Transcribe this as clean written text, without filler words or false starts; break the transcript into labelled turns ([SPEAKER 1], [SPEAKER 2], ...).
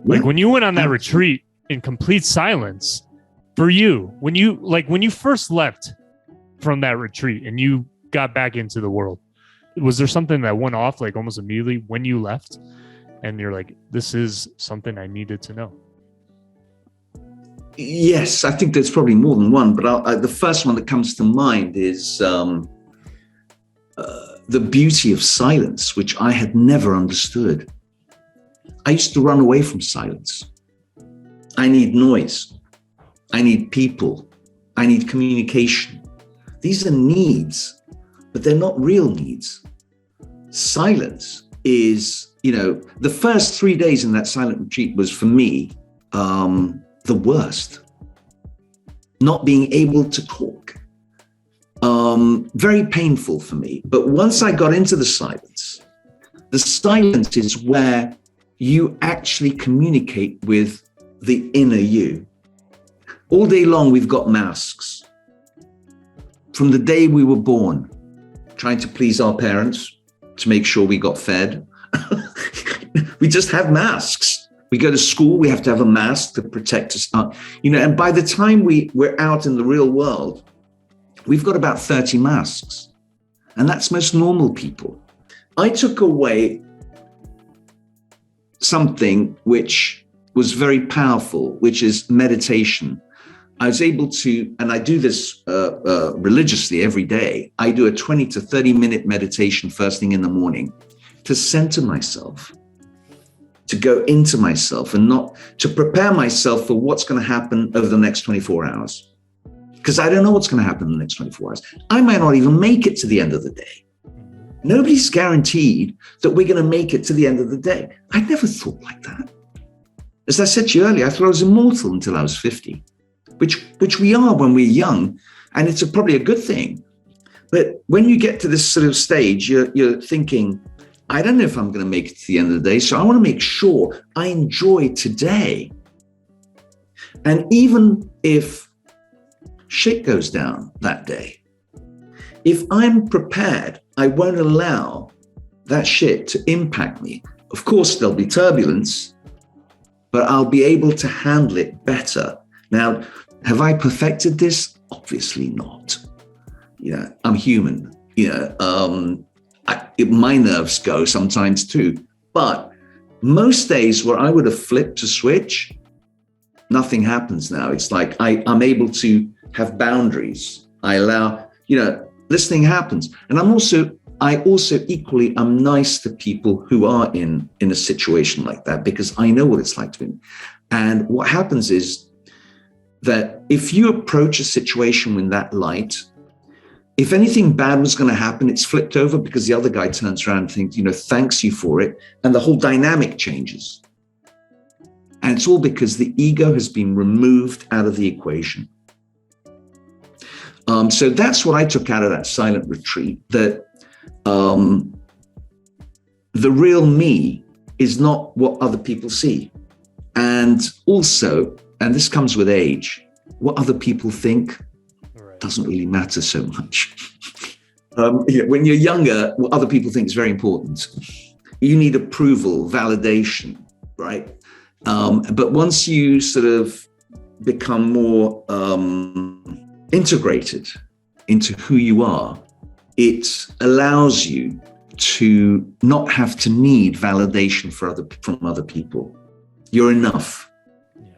[SPEAKER 1] Like when you went on that retreat in complete silence, for you, when you first left from that retreat and you got back into the world, was there something that went off like almost immediately when you left and you're like, this is something I needed to know?
[SPEAKER 2] Yes, I think there's probably more than one, but the first one that comes to mind is the beauty of silence, which I had never understood. I used to run away from silence. I need noise. I need people. I need communication. These are needs, but they're not real needs. Silence is, the first 3 days in that silent retreat was for me, the worst. Not being able to talk. Very painful for me. But once I got into the silence is where you actually communicate with the inner you. All day long, we've got masks. From the day we were born, trying to please our parents, to make sure we got fed. We just have masks. We go to school, we have to have a mask to protect us. And by the time we're out in the real world, we've got about 30 masks. And that's most normal people. I took away something which was very powerful, which is meditation. I was able to, and I do this religiously every day. I do a 20 to 30 minute meditation first thing in the morning to center myself, to go into myself and not to prepare myself for what's going to happen over the next 24 hours. Because I don't know what's going to happen in the next 24 hours. I might not even make it to the end of the day. Nobody's guaranteed that we're going to make it to the end of the day. I never thought like that. As I said to you earlier, I thought I was immortal until I was 50, which we are when we're young, and it's probably a good thing. But when you get to this sort of stage, you're thinking, I don't know if I'm going to make it to the end of the day, so I want to make sure I enjoy today. And even if shit goes down that day, if I'm prepared, I won't allow that shit to impact me. Of course, there'll be turbulence, but I'll be able to handle it better. Now, have I perfected this? Obviously not. I'm human. My nerves go sometimes too. But most days where I would have flipped a switch, nothing happens now. It's like I'm able to have boundaries. I allow, this thing happens. And I also equally am nice to people who are in a situation like that, because I know what it's like to be. And what happens is that if you approach a situation in that light, if anything bad was going to happen, it's flipped over because the other guy turns around and thinks, thanks you for it. And the whole dynamic changes. And it's all because the ego has been removed out of the equation. So that's what I took out of that silent retreat, that the real me is not what other people see. And also, and this comes with age, what other people think doesn't really matter so much. When you're younger, what other people think is very important. You need approval, validation, right? But once you sort of become more integrated into who you are, it allows you to not have to need validation from other people. You're enough.
[SPEAKER 1] Yeah.